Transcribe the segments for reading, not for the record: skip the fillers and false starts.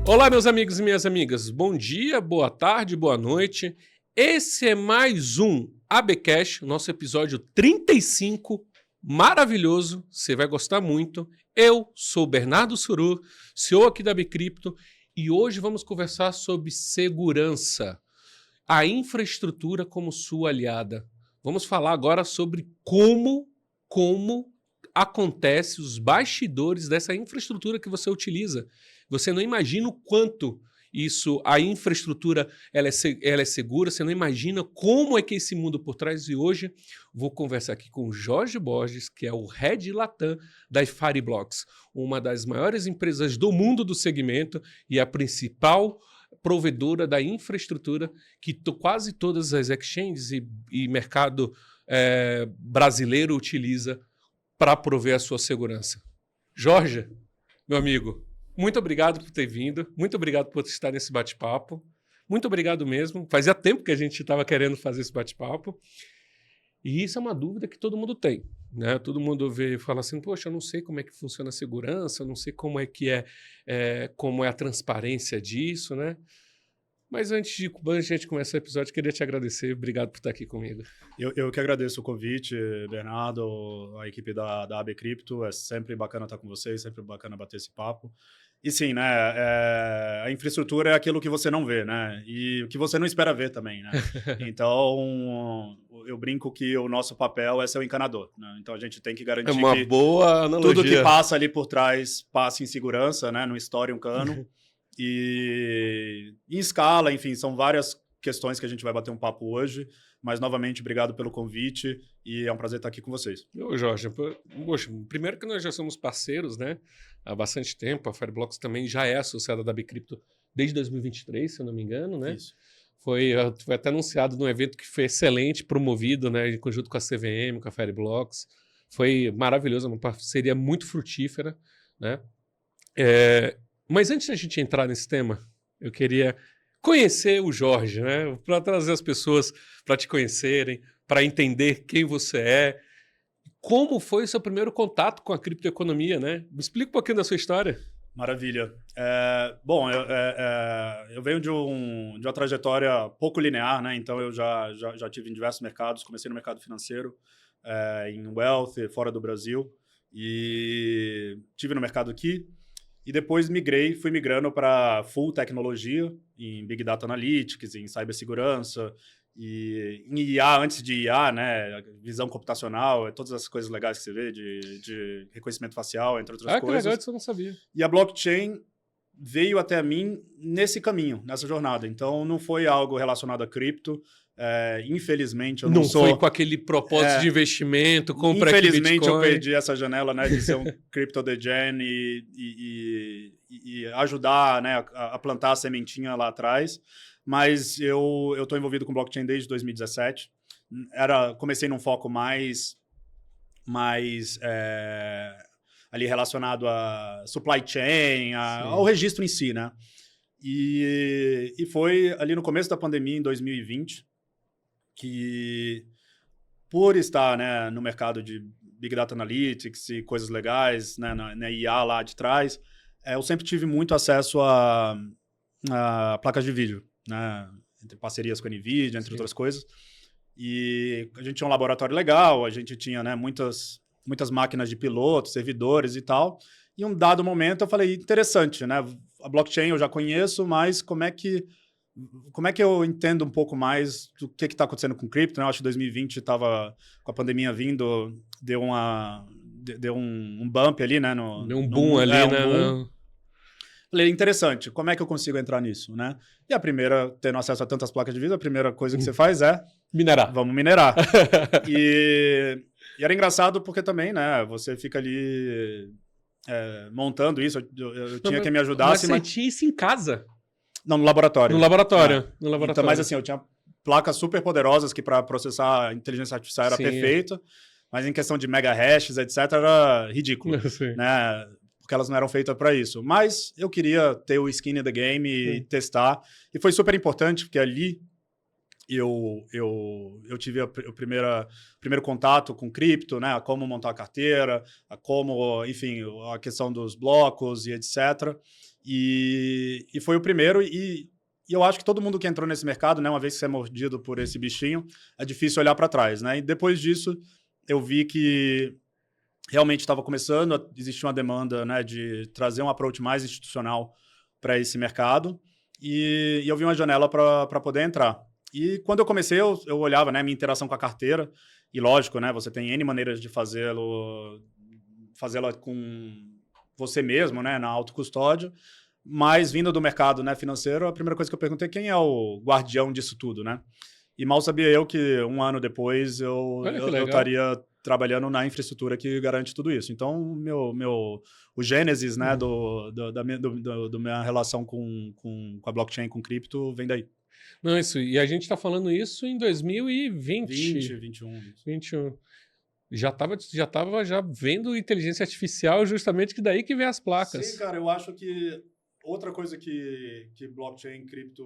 Olá, meus amigos e minhas amigas. Bom dia, boa tarde, boa noite. Esse é mais um ABcast, nosso episódio 35, maravilhoso. Você vai gostar muito. Eu sou o Bernardo Surur, CEO aqui da Bcrypto, e hoje vamos conversar sobre segurança, a infraestrutura como sua aliada. Vamos falar agora sobre como acontece os bastidores dessa infraestrutura que você utiliza. Você não imagina o quanto a infraestrutura ela é segura, você não imagina como é que é esse mundo por trás. E hoje vou conversar aqui com o Jorge Borges, que é o Head Latam da Fireblocks, uma das maiores empresas do mundo do segmento e a principal provedora da infraestrutura que quase todas as exchanges e mercado brasileiro utiliza para prover a sua segurança. Jorge, meu amigo, muito obrigado por ter vindo, muito obrigado por estar nesse bate-papo, muito obrigado mesmo. Fazia tempo que a gente estava querendo fazer esse bate-papo, e isso é uma dúvida que todo mundo tem, né? Todo mundo vê e fala assim, poxa, eu não sei como é que funciona a segurança, eu não sei como é que como é a transparência disso, né? Mas antes de a gente começar o episódio, queria te agradecer. Obrigado por estar aqui comigo. Eu que agradeço o convite, Bernardo, a equipe da Bcrypto. É sempre bacana estar com vocês, sempre bacana bater esse papo. E sim, né, a infraestrutura é aquilo que você não vê, né? E o que você não espera ver também, né? Então, eu brinco que o nosso papel é ser o encanador, né? Então, a gente tem que garantir É uma boa analogia. Tudo que passa ali por trás passe em segurança, né? Não estoure um cano. E em escala, enfim, são várias questões que a gente vai bater um papo hoje, mas novamente, obrigado pelo convite e é um prazer estar aqui com vocês. Ô, Jorge, poxa, primeiro que nós já somos parceiros, né, há bastante tempo, a Fireblocks também já é associada da Bcrypto desde 2023, se eu não me engano, né? Isso. Foi até anunciado num evento que foi excelente, promovido, né, em conjunto com a CVM, com a Fireblocks. Foi maravilhoso, uma parceria muito frutífera, né? Mas antes da gente entrar nesse tema, eu queria conhecer o Jorge, né? Para trazer as pessoas para te conhecerem, para entender quem você é. Como foi o seu primeiro contato com a criptoeconomia, né? Me explica um pouquinho da sua história. Maravilha. Bom, eu venho de uma trajetória pouco linear, né? Então, eu já tive em diversos mercados. Comecei no mercado financeiro, em wealth, fora do Brasil. E tive no mercado aqui. E depois fui migrando para full tecnologia, em Big Data Analytics, em cibersegurança, e em IA, antes de IA, né, visão computacional, todas essas coisas legais que você vê, de reconhecimento facial, entre outras coisas. Que legal, isso eu não sabia. E a blockchain veio até mim nesse caminho, nessa jornada. Então, não foi algo relacionado a cripto. Infelizmente, eu não sou... Não foi com aquele propósito de investimento, compra aqui Bitcoin. Infelizmente, eu perdi essa janela, né, de ser um crypto degen e ajudar, né, a plantar a sementinha lá atrás. Mas eu estou envolvido com blockchain desde 2017. Comecei num foco mais ali relacionado a supply chain, ao registro em si, né? E foi ali no começo da pandemia, em 2020, que por estar, né, no mercado de Big Data Analytics e coisas legais, né, na IA lá de trás, eu sempre tive muito acesso a placas de vídeo, né, entre parcerias com a NVIDIA, entre outras coisas. E a gente tinha um laboratório legal, a gente tinha, né, muitas máquinas de piloto, servidores e tal. E em um dado momento eu falei, interessante, né? A blockchain eu já conheço, mas como é que eu entendo um pouco mais do que está acontecendo com cripto, né? Eu acho que 2020 estava com a pandemia vindo, deu um bump ali, né? Deu um boom ali, né? Boom. Falei, interessante, como é que eu consigo entrar nisso, né? E tendo acesso a tantas placas de vídeo, a primeira coisa que você faz é... minerar. Vamos minerar. E era engraçado porque também, né, você fica ali montando isso, eu tinha que me ajudar. Mas você tinha isso em casa? Não, no laboratório. No laboratório. Então, mas assim, eu tinha placas super poderosas que para processar a inteligência artificial era perfeito, mas em questão de mega hashes, etc, era ridículo, né? Porque elas não eram feitas para isso. Mas eu queria ter o skin in the game e testar. E foi super importante, porque ali eu tive o primeiro contato com cripto, né? Como montar a carteira, enfim, a questão dos blocos e etc. E foi o primeiro, e eu acho que todo mundo que entrou nesse mercado, né, uma vez que você é mordido por esse bichinho, é difícil olhar para trás, né? E depois disso, eu vi que realmente estava começando a existir uma demanda, né, de trazer um approach mais institucional para esse mercado, e eu vi uma janela para poder entrar. E quando eu comecei, eu olhava, né, minha interação com a carteira, e lógico, né, você tem N maneiras de fazê-la com você mesmo, né, na autocustódia, mas vindo do mercado, né, financeiro, a primeira coisa que eu perguntei é quem é o guardião disso tudo, né? E mal sabia eu que um ano depois Olha que eu legal. estaria trabalhando na infraestrutura que garante tudo isso. Então, o gênesis, né, da minha relação com a blockchain, com cripto, vem daí. Não, isso. E a gente está falando isso em 2020. 20, 21. 21. Já tava já vendo inteligência artificial, justamente que daí que vem as placas. Sim, cara, eu acho que outra coisa que blockchain, cripto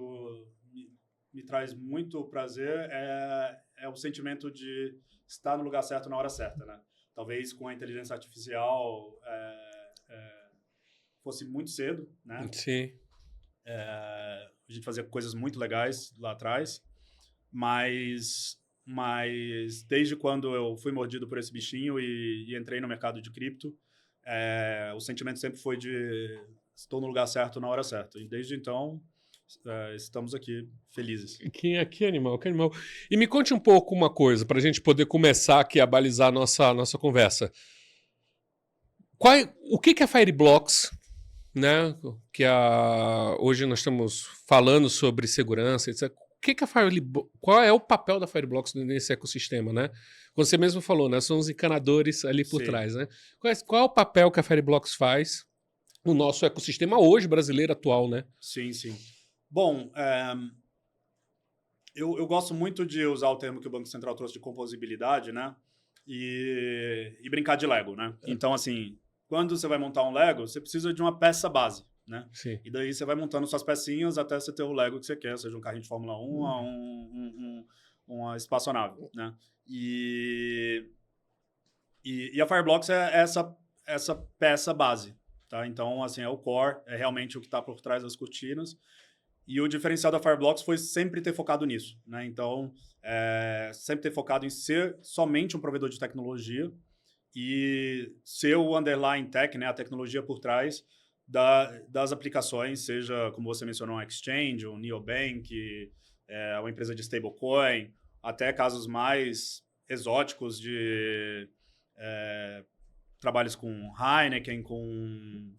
me traz muito prazer é o sentimento de estar no lugar certo na hora certa, né? Talvez com a inteligência artificial fosse muito cedo, né? Sim. A gente fazia coisas muito legais lá atrás, mas desde quando eu fui mordido por esse bichinho e entrei no mercado de cripto, o sentimento sempre foi de estou no lugar certo na hora certa. E desde então, estamos aqui felizes. Que animal, que animal. E me conte um pouco uma coisa, para a gente poder começar aqui a balizar a nossa conversa. O que é Fireblocks? Né? Hoje nós estamos falando sobre segurança, etc. Qual é o papel da Fireblocks nesse ecossistema, né? Como você mesmo falou, né? São os encanadores ali por trás, né? Qual é o papel que a Fireblocks faz no nosso ecossistema hoje brasileiro atual, né? Sim, sim. Bom, eu gosto muito de usar o termo que o Banco Central trouxe de composibilidade, né? E brincar de Lego, né? Então, assim, quando você vai montar um Lego, você precisa de uma peça base, né? Sim. E daí você vai montando suas pecinhas até você ter o Lego que você quer, seja um carrinho de Fórmula 1 ou uma espaçonave, né? E a Fireblocks é essa peça base, tá? Então, assim, é o core, é realmente o que está por trás das cortinas. E o diferencial da Fireblocks foi sempre ter focado nisso, né? Então, sempre ter focado em ser somente um provedor de tecnologia e ser o underlying tech, né? A tecnologia por trás das aplicações, seja, como você mencionou, um exchange, um neobank, uma empresa de stablecoin, até casos mais exóticos de trabalhos com Heineken, com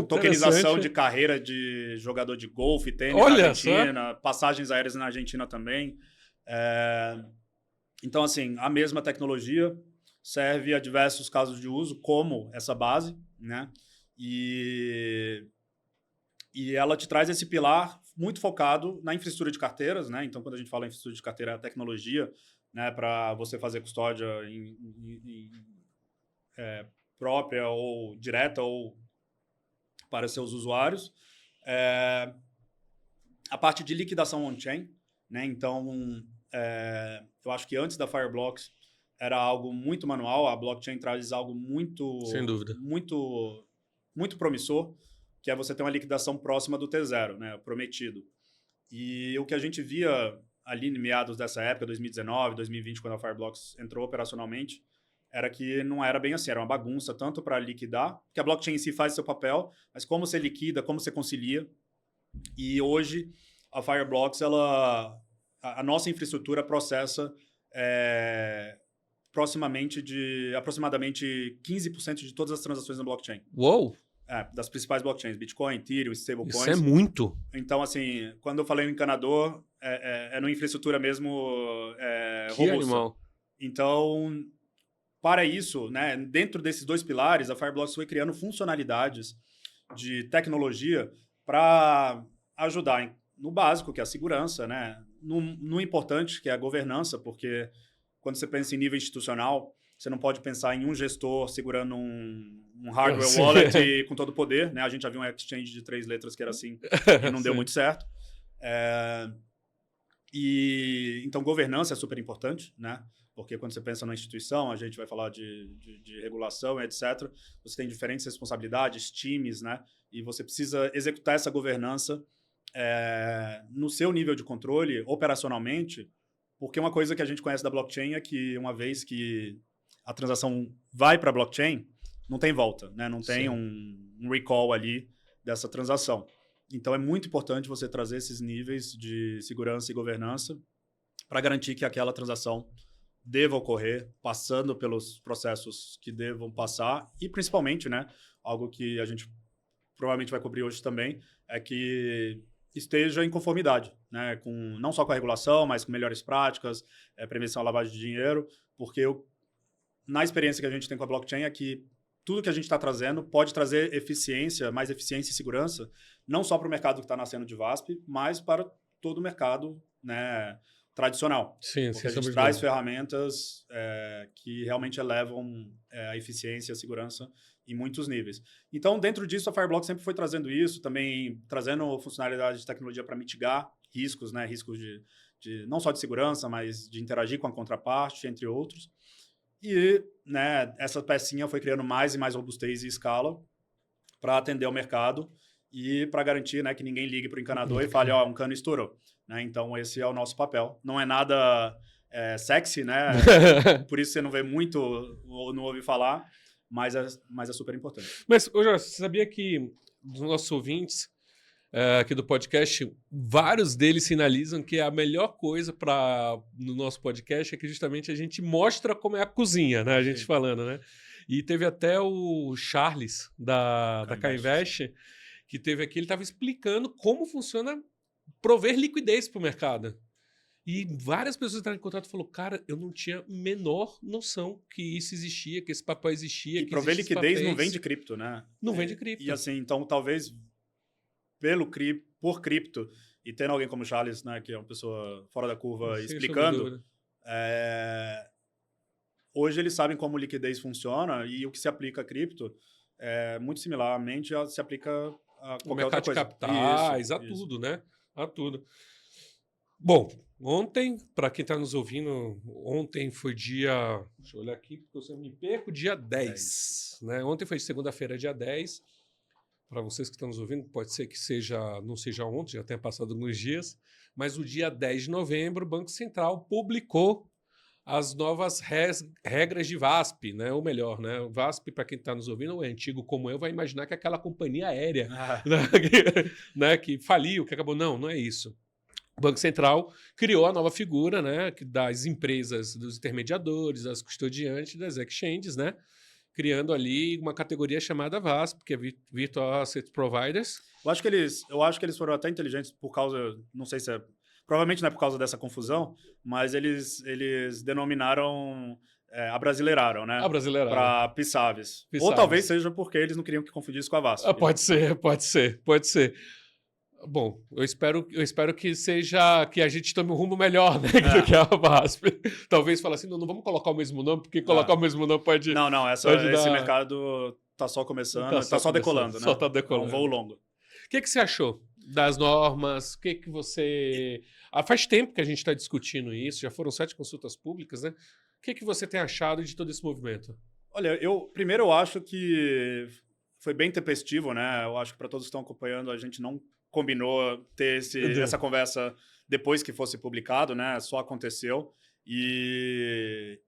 tokenização de carreira de jogador de golfe, tênis na Argentina, passagens aéreas na Argentina também. Então, assim, a mesma tecnologia serve a diversos casos de uso, como essa base, né? E ela te traz esse pilar muito focado na infraestrutura de carteiras, né? Então, quando a gente fala em infraestrutura de carteira, é a tecnologia, né, para você fazer custódia própria ou direta ou para seus usuários. A parte de liquidação on-chain, né? Então, eu acho que antes da Fireblocks era algo muito manual, a blockchain traz algo muito, sem dúvida, muito promissor, que é você ter uma liquidação próxima do T0, né, prometido. E o que a gente via ali em meados dessa época, 2019, 2020, quando a Fireblocks entrou operacionalmente, era que não era bem assim, era uma bagunça, tanto para liquidar, que a blockchain em si faz seu papel, mas como você liquida, como você concilia. E hoje, a Fireblocks, a nossa infraestrutura processa aproximadamente 15% de todas as transações na blockchain. Uou! Das principais blockchains, Bitcoin, Ethereum, stablecoins. Isso é muito! Então, assim, quando eu falei no encanador, é numa infraestrutura mesmo que robusta. Animal. Então, para isso, né, dentro desses dois pilares, a Fireblocks foi criando funcionalidades de tecnologia para ajudar no básico, que é a segurança, né, no importante, que é a governança, porque quando você pensa em nível institucional, você não pode pensar em um gestor segurando um hardware wallet com todo o poder, né? A gente já viu um exchange de 3 letras que era assim e não deu muito certo. Então, governança é super importante, né? Porque quando você pensa numa instituição, a gente vai falar de regulação, etc. Você tem diferentes responsabilidades, times, né? E você precisa executar essa governança no seu nível de controle, operacionalmente, porque uma coisa que a gente conhece da blockchain é que uma vez que a transação vai para a blockchain, não tem volta, né? Não tem um recall ali dessa transação. Então, é muito importante você trazer esses níveis de segurança e governança para garantir que aquela transação deva ocorrer, passando pelos processos que devam passar e, principalmente, né, algo que a gente provavelmente vai cobrir hoje também, é que esteja em conformidade, né, não só com a regulação, mas com melhores práticas, prevenção à lavagem de dinheiro, porque na experiência que a gente tem com a blockchain é que tudo que a gente está trazendo pode trazer mais eficiência e segurança, não só para o mercado que está nascendo de VASP, mas para todo o mercado, né, tradicional. Sim, porque a gente traz ferramentas que realmente elevam a eficiência e a segurança em muitos níveis. Então, dentro disso, a Fireblocks sempre foi trazendo isso, também trazendo funcionalidades de tecnologia para mitigar riscos, né, riscos de não só de segurança, mas de interagir com a contraparte, entre outros. E, né, essa pecinha foi criando mais e mais robustez e escala para atender ao mercado e para garantir, né, que ninguém ligue para o encanador e fale, um cano estourou. Né? Então, esse é o nosso papel. Não é nada sexy, né? Por isso você não vê muito ou não ouve falar, mas é super importante. Mas, Jorge, você sabia que dos nossos ouvintes aqui do podcast, vários deles sinalizam que a melhor coisa no nosso podcast é que justamente a gente mostra como é a cozinha, né? A gente falando, né? E teve até o Charles, da K-Invest, que teve aqui, ele estava explicando como funciona prover liquidez para o mercado. E várias pessoas entraram em contato e falaram, cara, eu não tinha a menor noção que isso existia, que esse papel existia. E prover liquidez não vem de cripto, né? Não vem de cripto. E assim, então talvez por cripto, e tendo alguém como o Charles, né, que é uma pessoa fora da curva, explicando, hoje eles sabem como liquidez funciona e o que se aplica a cripto muito similarmente se aplica a qualquer outra coisa. O mercado de capitais, a tudo, né? A tudo. Bom, ontem, para quem está nos ouvindo, ontem foi dia... Deixa eu olhar aqui, porque eu sempre me perco. Dia 10. Né? Ontem foi segunda-feira, dia 10. Para vocês que estão nos ouvindo, pode ser que não seja ontem, já tenha passado alguns dias, mas o dia 10 de novembro, o Banco Central publicou as novas regras de VASP, né? Ou melhor, né? O VASP, para quem está nos ouvindo, é antigo como eu, vai imaginar que é aquela companhia aérea né? Que faliu, que acabou. Não é isso. O Banco Central criou a nova figura, né? Das empresas, dos intermediadores, das custodiantes, das exchanges, né? Criando ali uma categoria chamada VASP, que é Virtual Asset Providers. Eu acho que eles foram até inteligentes por causa, não sei se provavelmente não é por causa dessa confusão, mas eles denominaram, abrasileiraram, né? Abrasileiraram. Para PISAVES. Ou talvez seja porque eles não queriam que confundisse com a VASP. Pode ser. Bom, eu espero que a gente tome um rumo melhor, né, do que a VASP. Talvez fale assim, não vamos colocar o mesmo nome, porque colocar o mesmo nome pode... Não, esse mercado está só começando, está só decolando, né? Só está decolando. É um voo longo. O que você achou das normas? O que você... faz tempo que a gente está discutindo isso, já foram 7 consultas públicas, né? O que você tem achado de todo esse movimento? Olha, primeiro eu acho que foi bem tempestivo, né? Eu acho que para todos que estão acompanhando, a gente não combinou ter essa conversa depois que fosse publicado, né? Só aconteceu. E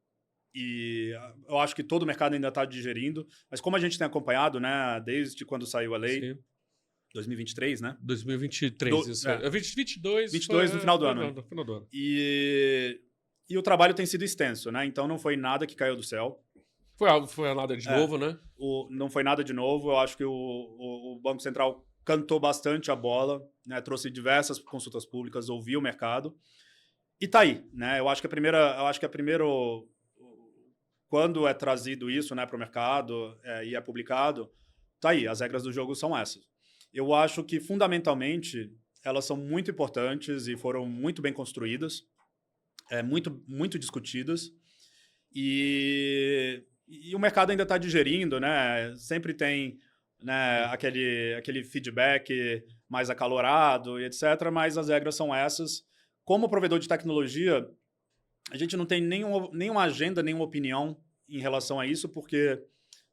eu acho que todo o mercado ainda está digerindo. Mas como a gente tem acompanhado, né? Desde quando saiu a lei, sim. 2023, né? 2023, isso. 22 no final do ano. No final do ano. E o trabalho tem sido extenso, né? Então não foi nada que caiu do céu. Foi nada de novo, né? Não foi nada de novo. Eu acho que o Banco Central cantou bastante a bola, né? Trouxe diversas consultas públicas, ouviu o mercado e tá aí, né? Eu acho que a primeiro quando é trazido isso, né, para o mercado e é publicado, tá aí, as regras do jogo são essas. Eu acho que fundamentalmente elas são muito importantes e foram muito bem construídas, muito discutidas e o mercado ainda está digerindo, né? Sempre tem, né, aquele feedback mais acalorado e etc., mas as regras são essas. Como provedor de tecnologia, a gente não tem nenhuma agenda, nenhuma opinião em relação a isso, porque,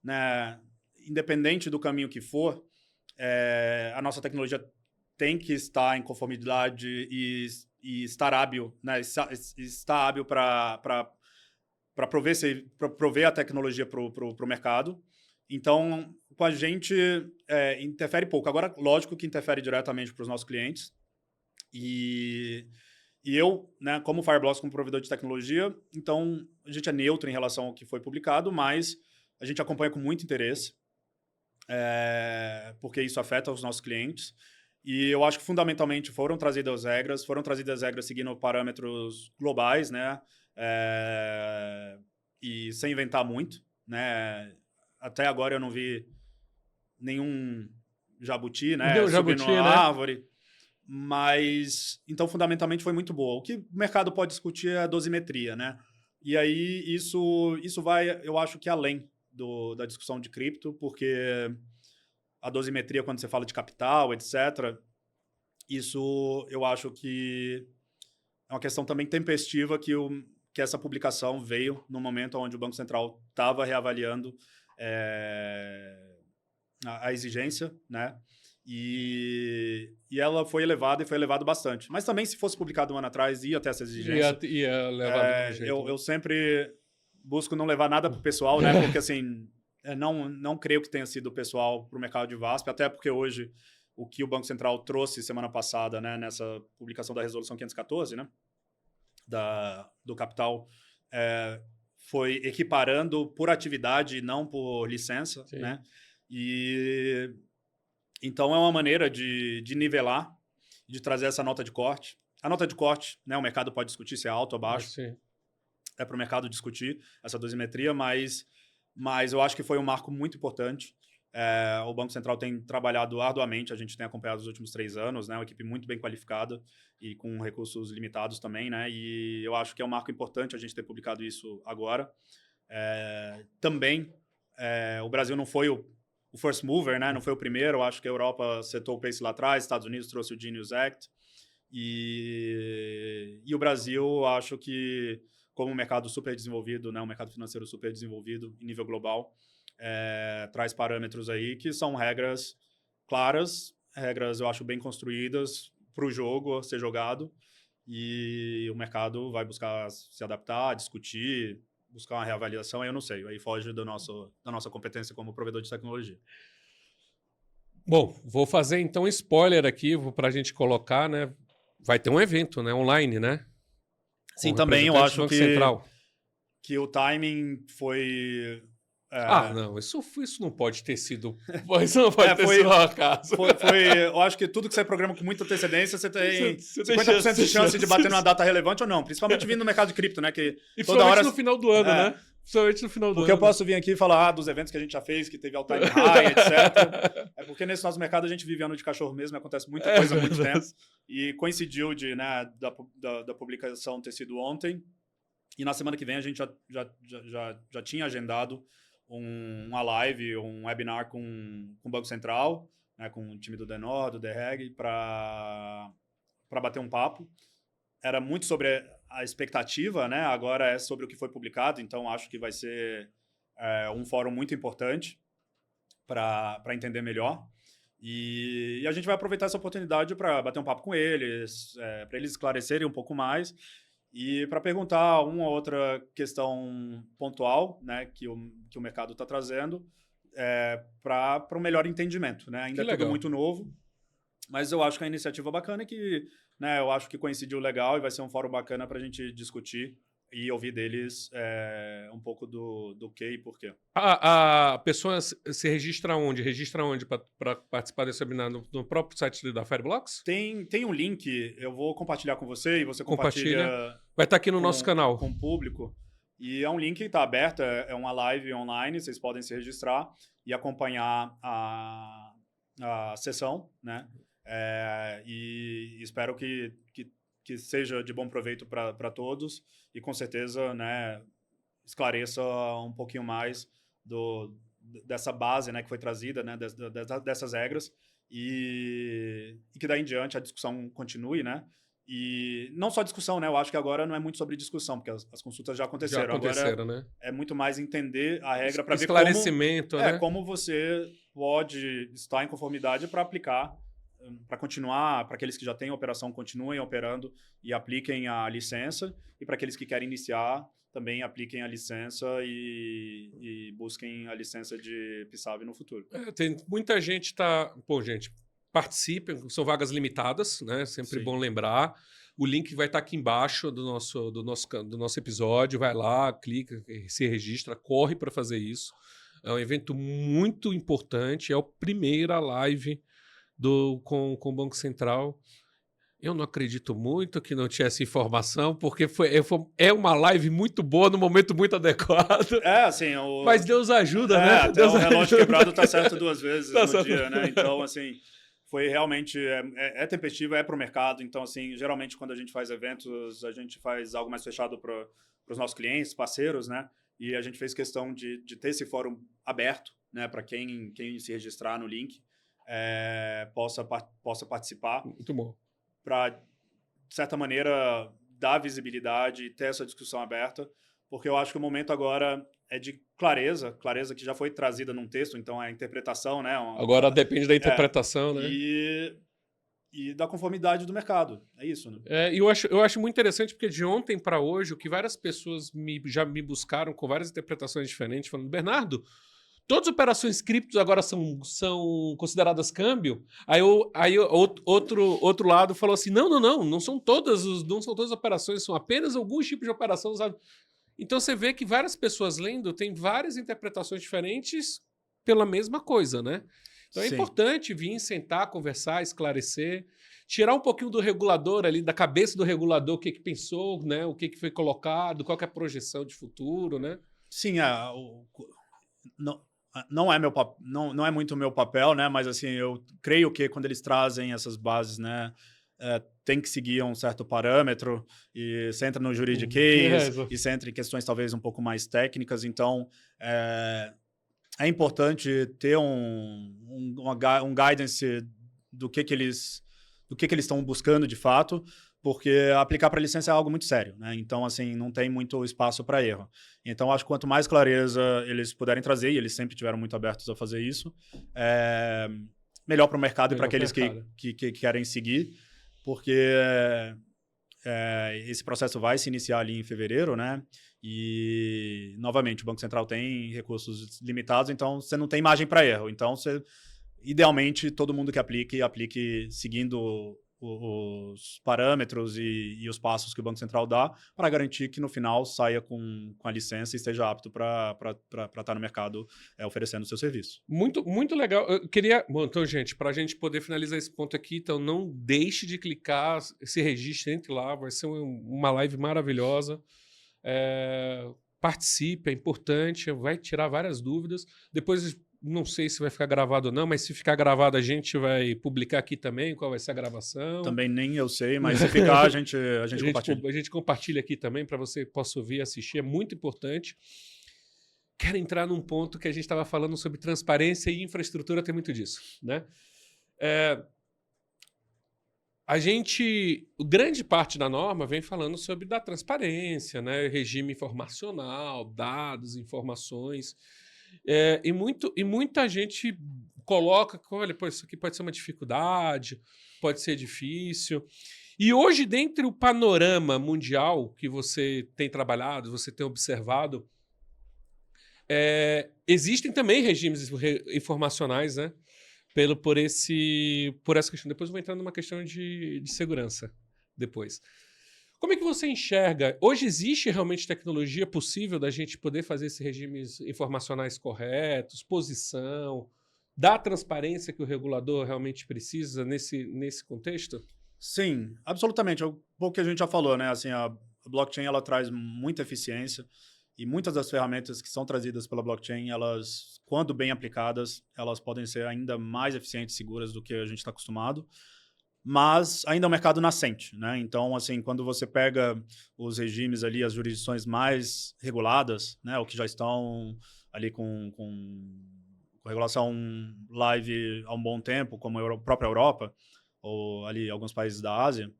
né, independente do caminho que for, a nossa tecnologia tem que estar em conformidade e estar hábil, né, estar hábil para prover a tecnologia para o mercado. Então, com a gente, interfere pouco. Agora, lógico que interfere diretamente para os nossos clientes. E eu, né, como Fireblocks, como provedor de tecnologia, então a gente é neutro em relação ao que foi publicado, mas a gente acompanha com muito interesse, porque isso afeta os nossos clientes. E eu acho que fundamentalmente foram trazidas regras seguindo parâmetros globais, né, e sem inventar muito, né. Até agora eu não vi nenhum jabuti, né, Deu subindo jabuti, a né? árvore. Mas, então, fundamentalmente, foi muito boa. O que o mercado pode discutir é a dosimetria, né? E aí, isso vai, eu acho que além da discussão de cripto, porque a dosimetria, quando você fala de capital, etc., isso eu acho que é uma questão também tempestiva que essa publicação veio no momento onde o Banco Central estava reavaliando a exigência, né? E ela foi elevada e foi elevado bastante. Mas também, se fosse publicado um ano atrás, ia ter essa exigência. Ia levar do mesmo jeito, Eu né? sempre busco não levar nada para o pessoal, né? Porque, assim, não creio que tenha sido pessoal para o mercado de VASP, até porque hoje o que o Banco Central trouxe semana passada, né, nessa publicação da Resolução 514, né, do capital, foi equiparando por atividade e não por licença, Sim. né? E então é uma maneira de nivelar, de trazer essa nota de corte. A nota de corte, né, o mercado pode discutir se é alto ou baixo, Sim. é para o mercado discutir essa dosimetria, mas eu acho que foi um marco muito importante. O Banco Central tem trabalhado arduamente, a gente tem acompanhado os últimos 3 anos, né, uma equipe muito bem qualificada e com recursos limitados também, né, e eu acho que é um marco importante a gente ter publicado isso agora. Também, o Brasil não foi o first mover, né, não foi o primeiro, eu acho que a Europa setou o pace lá atrás, Estados Unidos trouxe o Genius Act, e o Brasil, acho que, como um mercado super desenvolvido, né, um mercado financeiro super desenvolvido em nível global, traz parâmetros aí que são regras claras, regras, eu acho, bem construídas para o jogo ser jogado, e o mercado vai buscar se adaptar, discutir, buscar uma reavaliação, aí eu não sei, aí foge da nossa competência como provedor de tecnologia. Bom, vou fazer então spoiler aqui para a gente colocar, né? Vai ter um evento, né? Online, né? Com Sim, também eu representantes do acho Banco Central. que o timing foi... Ah, não, isso não pode ter sido. Isso não pode ter sido Foi, um acaso. eu acho que tudo que você programa com muita antecedência, você tem Você tem 50% de chance de bater numa chances. data relevante ou não, principalmente vindo no mercado de cripto, né? Que E toda principalmente hora. no final do ano, É, né? Principalmente no final do porque eu ano. posso vir aqui e falar dos eventos que a gente já fez, que teve all-time high, etc. É porque nesse nosso mercado a gente vive ano de cachorro mesmo, acontece muita É coisa há muito tempo. verdade. E coincidiu da publicação ter sido ontem. E na semana que vem a gente já tinha agendado uma live, um webinar com o Banco Central, né, com o time do Denor, do DREG, para bater um papo. Era muito sobre a expectativa, né? Agora é sobre o que foi publicado, então acho que vai ser um fórum muito importante para entender melhor. E a gente vai aproveitar essa oportunidade para bater um papo com eles, para eles esclarecerem um pouco mais e para perguntar uma ou outra questão pontual, né, que o mercado está trazendo para um melhor entendimento. Né? Ainda Que é tudo legal. muito novo, mas eu acho que a iniciativa é bacana e que, né, eu acho que coincidiu legal e vai ser um fórum bacana para a gente discutir e ouvir deles um pouco do que e por quê. A pessoa se registra onde? Registra onde para participar desse webinar? No próprio site da Fireblocks? Tem um link, eu vou compartilhar com você e você compartilha Compartilha. Vai estar aqui no nosso canal. com o público. E é um link que está aberto, é uma live online, vocês podem se registrar e acompanhar a sessão, né? E espero que seja de bom proveito para todos e com certeza, né, esclareça um pouquinho mais dessa base, né, que foi trazida, né, dessas regras e que daí em diante a discussão continue, né? E não só discussão, né? Eu acho que agora não é muito sobre discussão, porque as consultas já Já aconteceram. Agora aconteceram, né? é muito mais entender a regra para ver Esclarecimento, né? como você pode estar em conformidade para aplicar, para continuar, para aqueles que já têm operação continuem operando e apliquem a licença, e para aqueles que querem iniciar também apliquem a licença e busquem a licença de PSAV no futuro. Tem muita gente tá, pô, gente, participem, são vagas limitadas, né? Sempre Sim. bom lembrar. O link vai estar aqui embaixo do nosso episódio. Vai lá, clica, se registra, corre para fazer isso. É um evento muito importante. É a primeira live com o Banco Central. Eu não acredito muito que não tinha essa informação, porque é uma live muito boa, no momento muito adequado. Assim, Mas Deus ajuda, né? Até Deus o relógio ajuda. quebrado tá certo 2 vezes Tá no certo. dia, né? Então, assim, foi realmente é tempestivo, é pro mercado. Então, assim, geralmente quando a gente faz eventos, a gente faz algo mais fechado para os nossos clientes, parceiros, né? E a gente fez questão de ter esse fórum aberto, né? Para quem se registrar no link possa participar, Muito bom. para, de certa maneira, dar visibilidade e ter essa discussão aberta, porque eu acho que o momento agora é de clareza que já foi trazida num texto, então é a interpretação, né? Agora depende da interpretação, né? E da conformidade do mercado. É isso, né? Eu acho muito interessante, porque de ontem para hoje, o que várias pessoas já me buscaram com várias interpretações diferentes, falando, Bernardo, todas as operações criptos agora são consideradas câmbio. Outro lado falou assim: não são todas as operações, são apenas alguns tipos de operação usados. Então você vê que várias pessoas lendo têm várias interpretações diferentes pela mesma coisa, né? Então é Sim. importante vir, sentar, conversar, esclarecer, tirar um pouquinho do regulador ali, da cabeça do regulador, o que pensou, né? O que foi colocado, qual que é a projeção de futuro, né? Sim, não é não é muito o meu papel, né? Mas assim, eu creio que quando eles trazem essas bases, né, tem que seguir um certo parâmetro, e você entra no juridiquês, e você entra em questões talvez um pouco mais técnicas. Então é importante ter um guidance do que eles estão buscando de fato, porque aplicar para licença é algo muito sério, né? Então, assim, não tem muito espaço para erro. Então, acho que quanto mais clareza eles puderem trazer, e eles sempre tiveram muito abertos a fazer isso, melhor para o mercado e para aqueles que querem seguir, porque esse processo vai se iniciar ali em fevereiro, né? E, novamente, o Banco Central tem recursos limitados, então você não tem margem para erro. Então, idealmente, todo mundo que aplique seguindo os parâmetros e os passos que o Banco Central dá, para garantir que no final saia com a licença e esteja apto para estar no mercado oferecendo o seu serviço. Muito, muito legal. Eu queria. Bom, então, gente, para a gente poder finalizar esse ponto aqui, então não deixe de clicar, se registre, entre lá, vai ser uma live maravilhosa. Participe, é importante, vai tirar várias dúvidas. Depois, não sei se vai ficar gravado ou não, mas se ficar gravado, a gente vai publicar aqui também qual vai ser a gravação. Também nem eu sei, mas se ficar, a gente compartilha. A gente compartilha aqui também para você possa ouvir e assistir, é muito importante. Quero entrar num ponto que a gente estava falando sobre transparência e infraestrutura, tem muito disso, né? Grande parte da norma vem falando sobre da transparência, né? Regime informacional, dados, informações. E muita gente coloca, olha, pô, isso aqui pode ser uma dificuldade, pode ser difícil. E hoje, dentro do panorama mundial que você tem trabalhado, você tem observado, existem também regimes informacionais, né? Por essa questão. Depois eu vou entrar numa questão de segurança. Depois. Como é que você enxerga? Hoje existe realmente tecnologia possível da gente poder fazer esses regimes informacionais corretos, posição, dar a transparência que o regulador realmente precisa nesse contexto? Sim, absolutamente. Um pouco que a gente já falou, né? Assim, a blockchain ela traz muita eficiência, e muitas das ferramentas que são trazidas pela blockchain, elas, quando bem aplicadas, elas podem ser ainda mais eficientes e seguras do que a gente está acostumado, mas ainda é um mercado nascente, né? Então, assim, quando você pega os regimes ali, as jurisdições mais reguladas, né, ou que já estão ali com regulação live há um bom tempo, como a própria Europa, ou ali alguns países da Ásia,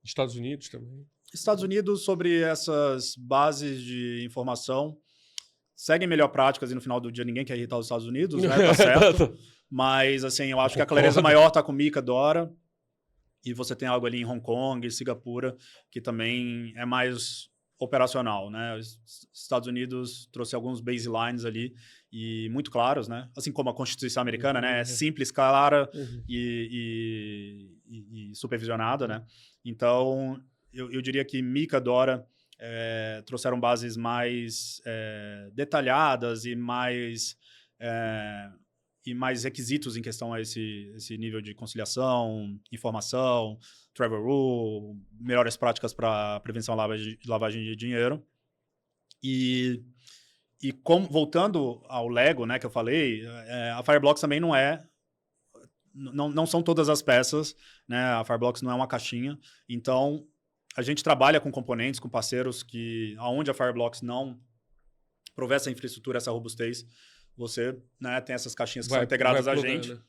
Estados Unidos também. Estados Unidos, sobre essas bases de informação, seguem melhor práticas e no final do dia ninguém quer irritar os Estados Unidos, né? Tá certo. Mas, assim, eu acho que a clareza maior tá com Mica, Dora. E você tem algo ali em Hong Kong, Singapura, que também é mais operacional, né? Os Estados Unidos trouxe alguns baselines ali e muito claros, né? Assim como a Constituição americana, né? É simples, clara e supervisionada, né? Então, eu diria que Mica, Dora trouxeram bases mais detalhadas e mais requisitos em questão a esse nível de conciliação, informação, travel rule, melhores práticas para prevenção de lavagem de dinheiro. E voltando ao Lego, né, que eu falei, a Fireblocks também não são todas as peças, né? A Fireblocks não é uma caixinha. Então, a gente trabalha com componentes, com parceiros aonde a Fireblocks não provê essa infraestrutura, essa robustez, você, né, tem essas caixinhas que são integradas a gente, né?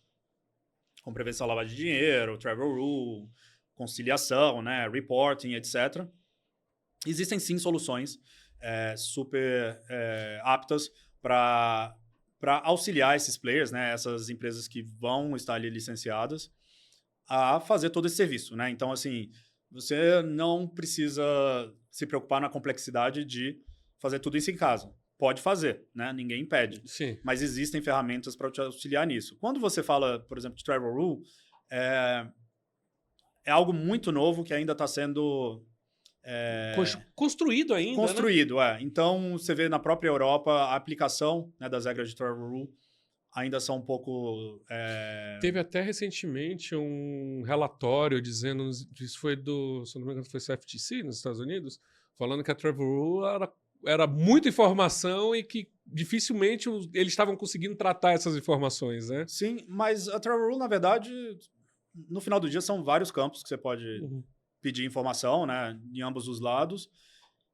Com prevenção à lavagem de dinheiro, travel rule, conciliação, né, reporting, etc. Existem sim soluções super aptas para auxiliar esses players, né, essas empresas que vão estar ali licenciadas, a fazer todo esse serviço, né? Então, assim, você não precisa se preocupar na complexidade de fazer tudo isso em casa. Pode fazer, né? Ninguém impede. Sim. Mas existem ferramentas para te auxiliar nisso. Quando você fala, por exemplo, de Travel Rule, é algo muito novo que ainda está sendo construído ainda, construído, né? Então, você vê na própria Europa a aplicação, né, das regras de Travel Rule ainda são um pouco... Teve até recentemente um relatório dizendo, isso foi se não me engano, foi o FTC nos Estados Unidos, falando que a Travel Rule era muita informação e que dificilmente eles estavam conseguindo tratar essas informações, né? Sim, mas a Travel Rule, na verdade, no final do dia são vários campos que você pode pedir informação, né, em ambos os lados.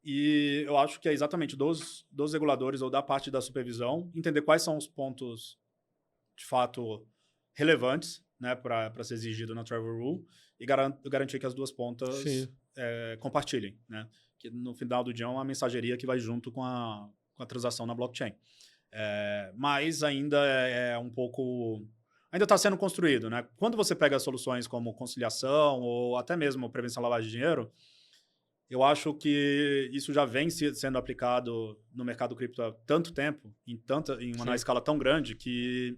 E eu acho que é exatamente dos reguladores ou da parte da supervisão entender quais são os pontos de fato relevantes, né, para ser exigido na Travel Rule e garantir que as duas pontas compartilhem, né? Que no final do dia é uma mensageria que vai junto com a transação na blockchain. Mas ainda é um pouco... Ainda está sendo construído, né? Quando você pega soluções como conciliação ou até mesmo prevenção à lavagem de dinheiro, eu acho que isso já vem sendo aplicado no mercado cripto há tanto tempo, em uma escala tão grande, que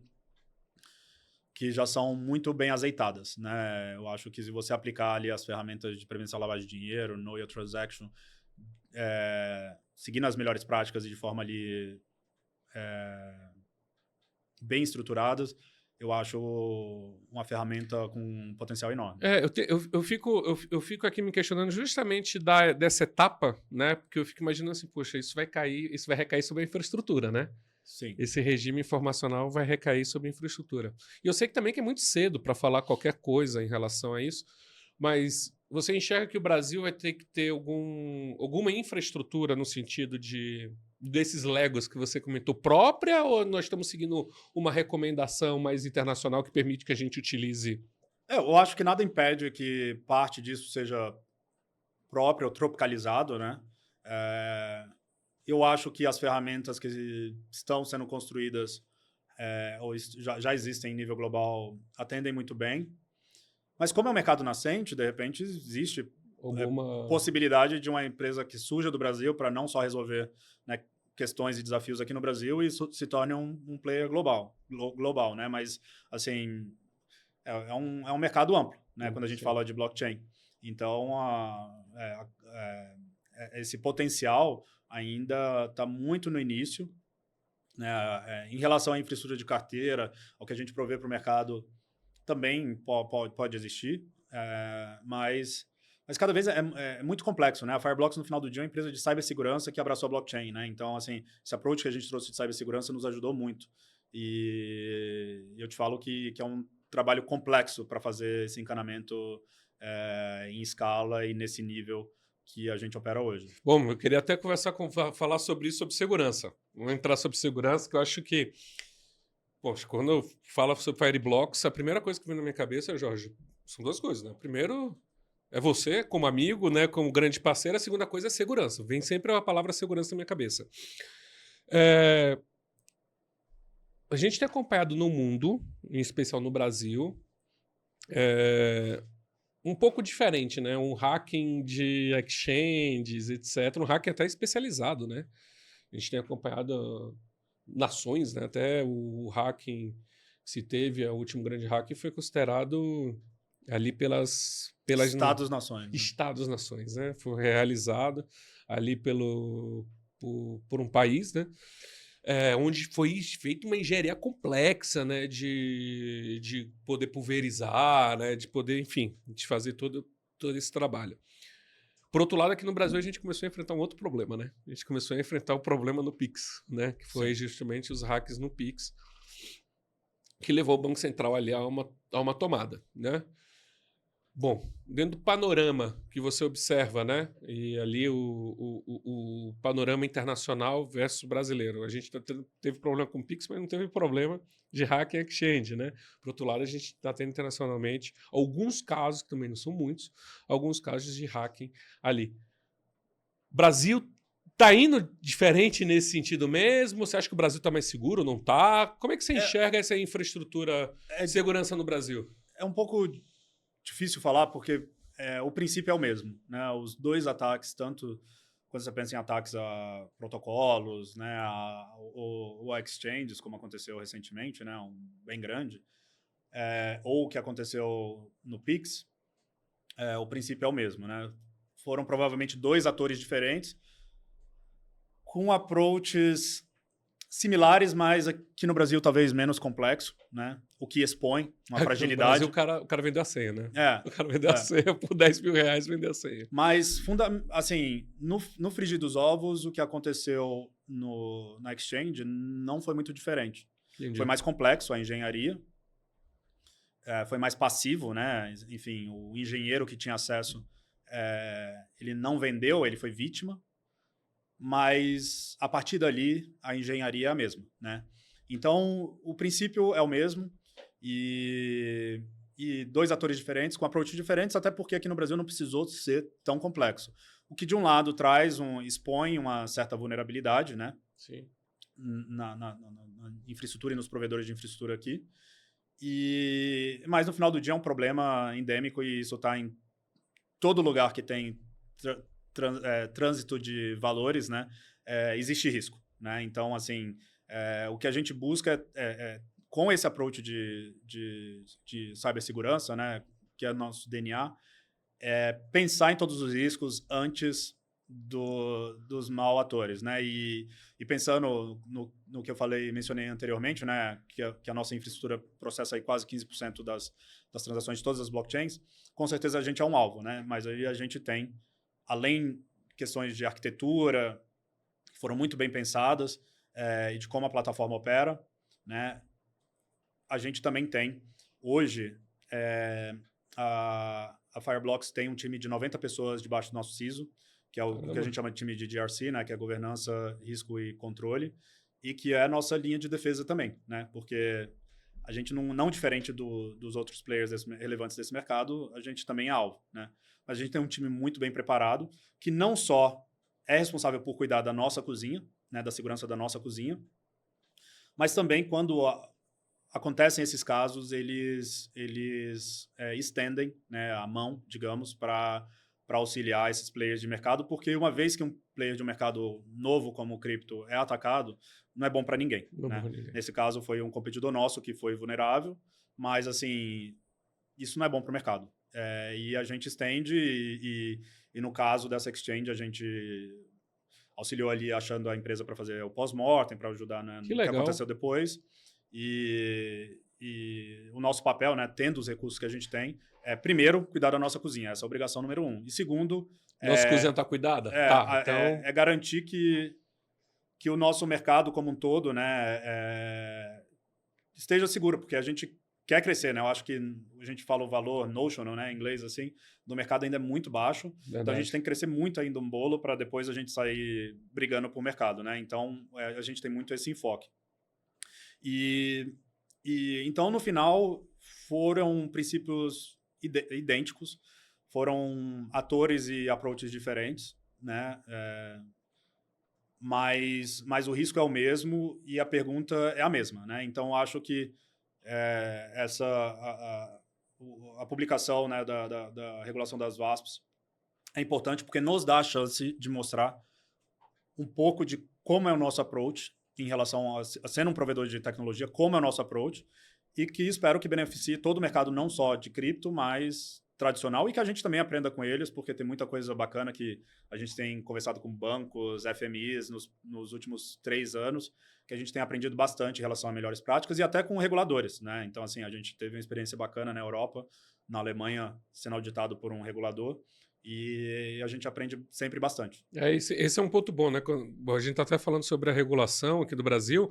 já são muito bem azeitadas, né? Eu acho que se você aplicar ali as ferramentas de prevenção à lavagem de dinheiro, Know Your Transaction, seguindo as melhores práticas e de forma ali bem estruturadas, eu acho uma ferramenta com um potencial enorme. Eu fico aqui me questionando justamente dessa etapa, né? Porque eu fico imaginando assim, poxa, isso vai recair sobre a infraestrutura, né? Sim. Esse regime informacional vai recair sobre a infraestrutura. E eu sei que também que é muito cedo para falar qualquer coisa em relação a isso, mas você enxerga que o Brasil vai ter que ter alguma infraestrutura no sentido desses Legos que você comentou própria, ou nós estamos seguindo uma recomendação mais internacional que permite que a gente utilize? Eu acho que nada impede que parte disso seja próprio ou tropicalizado, né? Eu acho que as ferramentas que estão sendo construídas ou já existem em nível global atendem muito bem. Mas como é um mercado nascente, de repente existe possibilidade de uma empresa que surja do Brasil para não só resolver, né, questões e desafios aqui no Brasil e se torne um player global, né? Mas, assim, é um mercado amplo, né? Quando a gente fala de blockchain. Então, esse potencial ainda está muito no início, né? Em relação à infraestrutura de carteira, ao que a gente provê para o mercado, também pode existir, mas cada vez é muito complexo, né? A Fireblocks, no final do dia, é uma empresa de cibersegurança que abraçou a blockchain, né? Então, assim, esse approach que a gente trouxe de cibersegurança nos ajudou muito. E eu te falo que é um trabalho complexo para fazer esse encanamento em escala e nesse nível que a gente opera hoje. Bom, eu queria até falar sobre isso, sobre segurança. Vamos entrar sobre segurança, que eu acho que... Poxa, quando eu falo sobre Fireblocks, a primeira coisa que vem na minha cabeça, Jorge, são duas coisas, né? Primeiro, É você, como amigo, né, como grande parceiro. A segunda coisa é segurança. Vem sempre a palavra segurança na minha cabeça. É, a gente tem acompanhado no mundo, em especial no Brasil, um pouco diferente, né? Um hacking de exchanges, etc. Um hacking até especializado, né? A gente tem acompanhado nações, né? Até o hacking, se teve, o último grande hacking foi considerado ali pelas Estados-nações, né? Estados-nações, né? Foi realizado ali por um país, né? Onde foi feita uma engenharia complexa, né? De poder pulverizar, né? De poder, enfim, de fazer todo esse trabalho. Por outro lado, aqui no Brasil a gente começou a enfrentar um outro problema, né? A gente começou a enfrentar o problema no Pix, né? Que foi Sim. justamente os hacks no Pix, que levou o Banco Central ali a uma tomada, né? Bom, dentro do panorama que você observa, né? E ali o panorama internacional versus brasileiro. A gente teve problema com o Pix, mas não teve problema de hack e exchange, né? Por outro lado, a gente está tendo internacionalmente alguns casos, que também não são muitos, alguns casos de hacking ali. Brasil tá indo diferente nesse sentido mesmo? Você acha que o Brasil está mais seguro? Não tá? Como é que você É, enxerga essa infraestrutura de é, segurança no Brasil? é um pouco difícil falar, porque o princípio é o mesmo, né? Os dois ataques, tanto quando você pensa em ataques a protocolos, né, ou exchanges, como aconteceu recentemente, né, bem grande, ou o que aconteceu no Pix, o princípio é o mesmo, né? Foram provavelmente dois atores diferentes, com approaches similares, mas aqui no Brasil talvez menos complexo, né? O que expõe uma Aqui no Brasil, fragilidade. o cara vendeu a senha, né? É, O cara vendeu a é. senha por R$ 10.000, vendeu a senha. Mas, assim, no frigir dos ovos, o que aconteceu na Exchange não foi muito diferente. Foi Entendi. mais complexo a engenharia, foi mais passivo, né? Enfim, o engenheiro que tinha acesso, ele não vendeu, ele foi vítima, mas a partir dali a engenharia é a mesma, né? Então, o princípio é o mesmo e dois atores diferentes, com approaches diferentes, até porque aqui no Brasil não precisou ser tão complexo. O que, de um lado, expõe uma certa vulnerabilidade, né? Sim. Na infraestrutura e nos provedores de infraestrutura aqui. Mas, no final do dia, é um problema endêmico e isso está em todo lugar que tem trânsito de valores, né? Existe risco, né? Então, assim, o que a gente busca com esse approach de cibersegurança, né, que é nosso DNA, pensar em todos os riscos antes dos mal atores, né? E pensando no que eu mencionei anteriormente, né, que a nossa infraestrutura processa aí quase 15% das transações de todas as blockchains, com certeza a gente é um alvo, né? Mas aí a gente tem, além questões de arquitetura, que foram muito bem pensadas, e de como a plataforma opera, né? A gente também tem, hoje, a Fireblocks tem um time de 90 pessoas debaixo do nosso CISO, que é o que a Caramba. gente chama de time de GRC, né, que é governança, risco e controle, e que é a nossa linha de defesa também, né, porque a gente, não diferente dos outros players relevantes desse mercado, a gente também é alvo, né? Mas a gente tem um time muito bem preparado, que não só é responsável por cuidar da nossa cozinha, né, da segurança da nossa cozinha, mas também quando acontecem esses casos, eles estendem, né, a mão, digamos, para auxiliar esses players de mercado, porque uma vez que um player de um mercado novo como o cripto é atacado, não é bom para ninguém, Não né? morreu ninguém. Nesse caso foi um competidor nosso que foi vulnerável, mas assim, isso não é bom para o mercado. E a gente estende e no caso dessa exchange a gente auxiliou ali achando a empresa para fazer o pós-mortem, para ajudar, né, Que no que legal. aconteceu depois. E o nosso papel, né, tendo os recursos que a gente tem, primeiro, cuidar da nossa cozinha. Essa é a obrigação número 1. E segundo, Nossa cozinha tá cuidada? Tá, então... garantir que o nosso mercado como um todo, né, esteja seguro, porque a gente quer crescer, né? Eu acho que a gente fala o valor notional, né, em inglês, assim, do mercado ainda é muito baixo. Então a gente Verdade. tem que crescer muito ainda um bolo para depois a gente sair brigando por mercado, né? Então a gente tem muito esse enfoque. E então no final foram princípios idênticos, foram atores e approaches diferentes, né? Mas o risco é o mesmo e a pergunta é a mesma, né? Então, acho que a publicação, né, da regulação das VASPs é importante porque nos dá a chance de mostrar um pouco de como é o nosso approach em relação a sendo um provedor de tecnologia, como é o nosso approach, e que espero que beneficie todo o mercado, não só de cripto, mas tradicional, e que a gente também aprenda com eles, porque tem muita coisa bacana que a gente tem conversado com bancos, FMIs, nos últimos 3 anos, que a gente tem aprendido bastante em relação a melhores práticas, e até com reguladores, né? Então, assim, a gente teve uma experiência bacana na Europa, na Alemanha, sendo auditado por um regulador, e a gente aprende sempre bastante. Esse é um ponto bom, né? Bom, a gente está até falando sobre a regulação aqui do Brasil.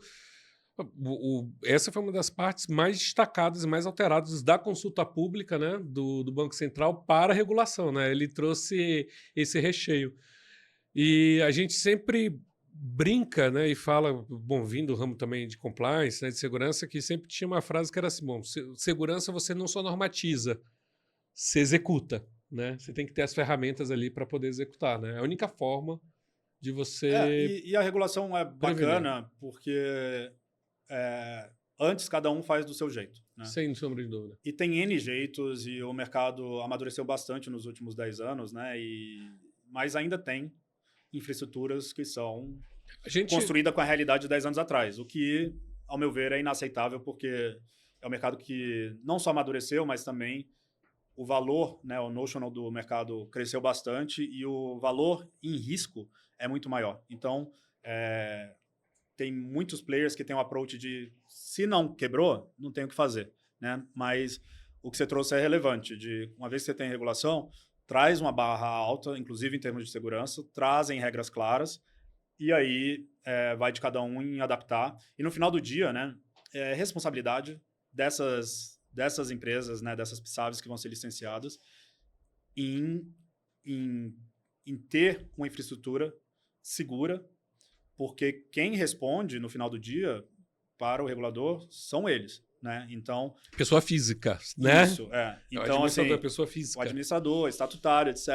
Essa foi uma das partes mais destacadas e mais alteradas da consulta pública, né, do Banco Central para a regulação, né? Ele trouxe esse recheio. E a gente sempre brinca, né, e fala, bom, vindo do ramo também de compliance, né, de segurança, que sempre tinha uma frase que era assim, bom, segurança você não só normatiza, você executa, né? Você tem que ter as ferramentas ali para poder executar, né? É a única forma de você E a regulação é prevenir. bacana porque antes cada um faz do seu jeito, né? Sem sombra de dúvida. E tem N jeitos e o mercado amadureceu bastante nos últimos 10 anos, né? Mas ainda tem infraestruturas que são A gente, construídas com a realidade de 10 anos atrás, o que, ao meu ver, é inaceitável porque é um mercado que não só amadureceu, mas também o valor, né, o notional do mercado cresceu bastante e o valor em risco é muito maior. Então, tem muitos players que têm um approach de se não quebrou, não tem o que fazer, né? Mas o que você trouxe é relevante, de uma vez que você tem regulação, traz uma barra alta, inclusive em termos de segurança, trazem regras claras e aí vai de cada um em adaptar. E no final do dia, né, é responsabilidade dessas empresas, né, dessas PSAVs que vão ser licenciadas em, em, em ter uma infraestrutura segura, porque quem responde no final do dia para o regulador são eles, né? Então, pessoa física, né? isso, O Então, administrador é assim, pessoa o física. administrador, estatutário, etc.,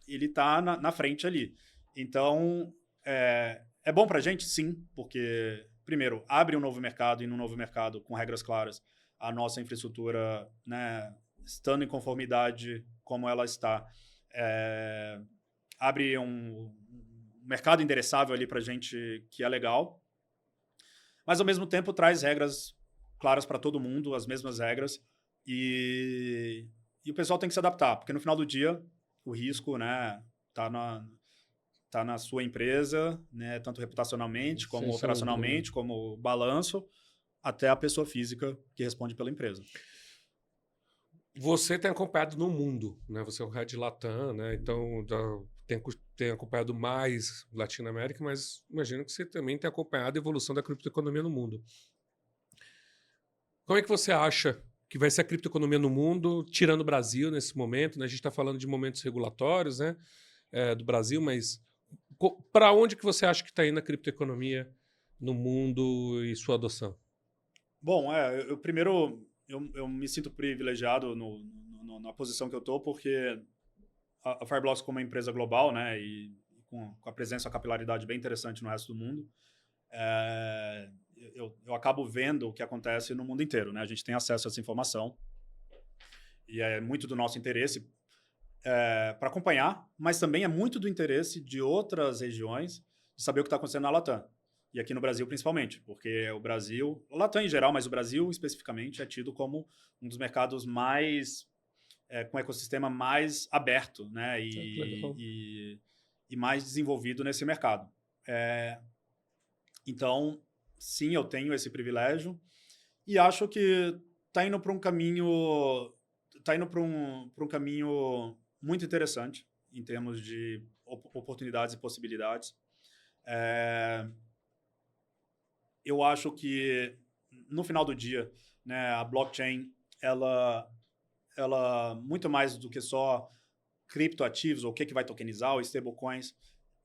ele tá na frente ali. Então, é bom para a gente? Sim, porque, primeiro, abre um novo mercado e no novo mercado, com regras claras, a nossa infraestrutura, né, estando em conformidade como ela está, abre um mercado endereçável ali para a gente que é legal, mas ao mesmo tempo traz regras claras para todo mundo, as mesmas regras, e o pessoal tem que se adaptar, porque no final do dia o risco, né, tá na sua empresa, né, tanto reputacionalmente Sem como sombra de dúvida. operacionalmente, como balanço, até a pessoa física que responde pela empresa. Você tem acompanhado no mundo, né? Você é um head Latam, né? Então tem acompanhado mais Latinoamérica, mas imagino que você também tem acompanhado a evolução da criptoeconomia no mundo. Como é que você acha que vai ser a criptoeconomia no mundo, tirando o Brasil nesse momento, né? A gente está falando de momentos regulatórios, né? Do Brasil, mas para onde que você acha que está indo a criptoeconomia no mundo e sua adoção? Bom, eu me sinto privilegiado na posição que eu estou, porque a Fireblocks como uma empresa global, né, e com a presença, a capilaridade bem interessante no resto do mundo, eu acabo vendo o que acontece no mundo inteiro, né? A gente tem acesso a essa informação e é muito do nosso interesse para acompanhar, mas também é muito do interesse de outras regiões de saber o que está acontecendo na Latam. E aqui no Brasil, principalmente, porque o Latam em geral, mas o Brasil especificamente é tido como um dos mercados mais com um ecossistema mais aberto, né, Que legal. e mais desenvolvido nesse mercado. Então, sim, eu tenho esse privilégio e acho que está indo para um caminho, para um caminho muito interessante em termos de oportunidades e possibilidades. Eu acho que no final do dia, né, a blockchain ela muito mais do que só criptoativos, ou o que vai tokenizar, ou stablecoins,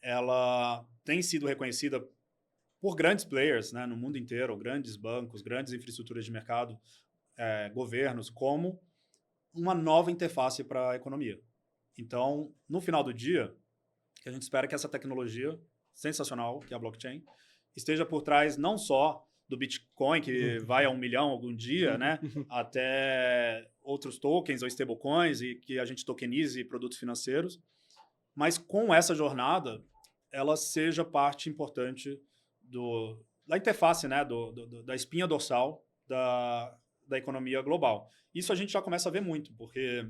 ela tem sido reconhecida por grandes players, né, no mundo inteiro, grandes bancos, grandes infraestruturas de mercado, governos, como uma nova interface para a economia. Então, no final do dia, a gente espera que essa tecnologia sensacional, que é a blockchain, esteja por trás não só do Bitcoin, que vai a 1 milhão algum dia, né, até outros tokens ou stablecoins e que a gente tokenize produtos financeiros, mas com essa jornada, ela seja parte importante da interface, né, da espinha dorsal da economia global. Isso a gente já começa a ver muito, porque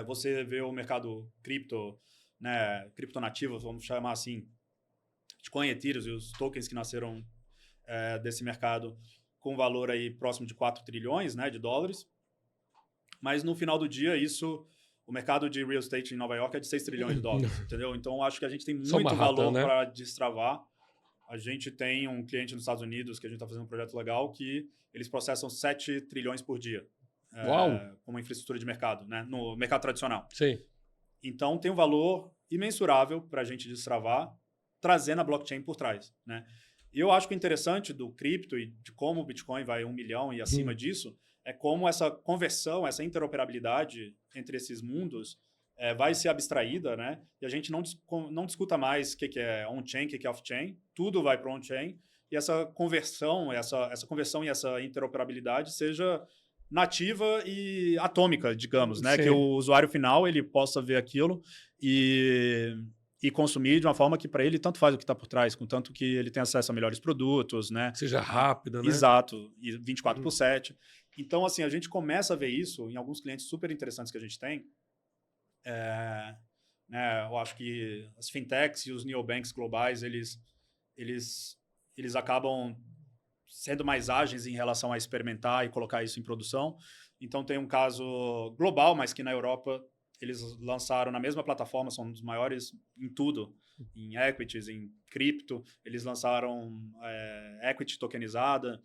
você vê o mercado cripto, né, criptonativo, vamos chamar assim, Bitcoin, Ethereum e os tokens que nasceram desse mercado com valor aí próximo de 4 trilhões, né, de dólares. Mas no final do dia, o mercado de real estate em Nova York é de 6 trilhões de dólares, entendeu? Então, acho que a gente tem muito valor né? para destravar. A gente tem um cliente nos Estados Unidos que a gente está fazendo um projeto legal que eles processam 7 trilhões por dia como infraestrutura de mercado, né, no mercado tradicional. Sim. Então, tem um valor imensurável para a gente destravar, trazendo a blockchain por trás, né? E eu acho que o interessante do cripto e de como o Bitcoin vai 1 milhão e acima disso é como essa conversão, essa interoperabilidade entre esses mundos vai ser abstraída, né? E a gente não discuta mais o que é on-chain, o que é off-chain, tudo vai para on-chain, e essa conversão, essa conversão e essa interoperabilidade seja nativa e atômica, digamos, né? Sim. Que o usuário final ele possa ver aquilo e consumir de uma forma que para ele tanto faz o que está por trás, contanto que ele tem acesso a melhores produtos, né? Seja rápido, né? Exato, e 24/7. Então, assim, a gente começa a ver isso em alguns clientes super interessantes que a gente tem. Né, eu acho que as fintechs e os neobanks globais, eles acabam sendo mais ágeis em relação a experimentar e colocar isso em produção. Então, tem um caso global, mas que na Europa eles lançaram na mesma plataforma, são um dos maiores em tudo, em equities, em cripto. Eles lançaram equity tokenizada,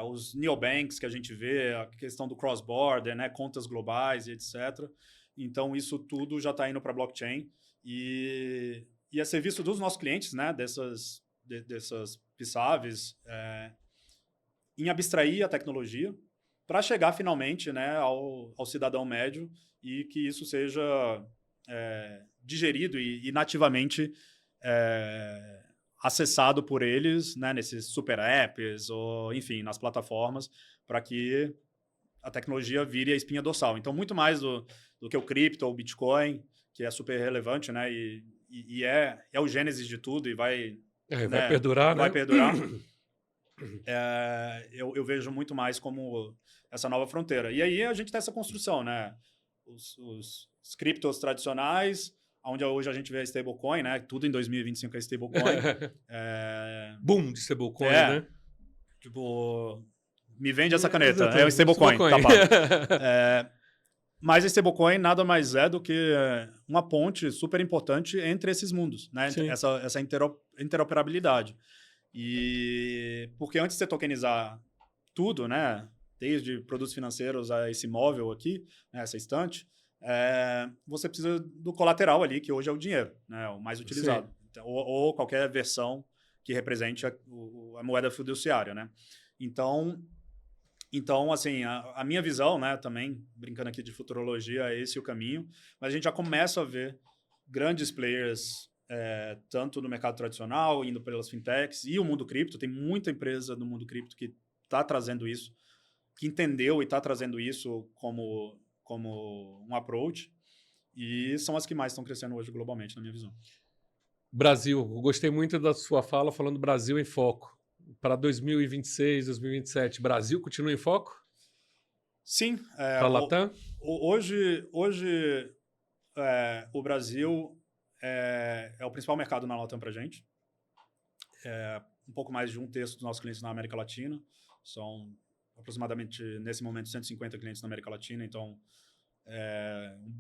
os neobanks que a gente vê, a questão do cross-border, né, contas globais e etc. Então, isso tudo já está indo para blockchain e é serviço dos nossos clientes, né, dessas PSAVs, em abstrair a tecnologia para chegar finalmente, né, ao cidadão médio e que isso seja digerido e nativamente acessado por eles, né, nesses super apps ou, enfim, nas plataformas, para que a tecnologia vire a espinha dorsal. Então, muito mais do que o cripto ou o Bitcoin, que é super relevante, né, e é o gênesis de tudo e vai... vai perdurar, vai né? perdurar. Eu vejo muito mais como essa nova fronteira. E aí a gente tem essa construção, né? Os criptos tradicionais, onde hoje a gente vê a stablecoin, né? Tudo em 2025 é stablecoin. Boom de stablecoin, né? Tipo, me vende essa caneta. É o stablecoin, tá pago. Mas a stablecoin nada mais é do que uma ponte super importante entre esses mundos, né? Essa interoperabilidade. E porque antes de você tokenizar tudo, né, desde produtos financeiros a esse móvel aqui, né, essa estante, você precisa do colateral ali, que hoje é o dinheiro, né, o mais utilizado. Então, ou qualquer versão que represente a moeda fiduciária, né? Então assim, a minha visão, né, também, brincando aqui de futurologia, é esse o caminho, mas a gente já começa a ver grandes players tanto no mercado tradicional, indo pelas fintechs e o mundo cripto. Tem muita empresa no mundo cripto que está trazendo isso, que entendeu e está trazendo isso como um approach, e são as que mais estão crescendo hoje globalmente, na minha visão. Brasil, eu gostei muito da sua fala falando Brasil em foco. Para 2026, 2027, Brasil continua em foco? Sim. Para a Latam? Hoje o Brasil é o principal mercado na Latam para a gente. Um pouco mais de 1/3 dos nossos clientes na América Latina. São aproximadamente, nesse momento, 150 clientes na América Latina. Então,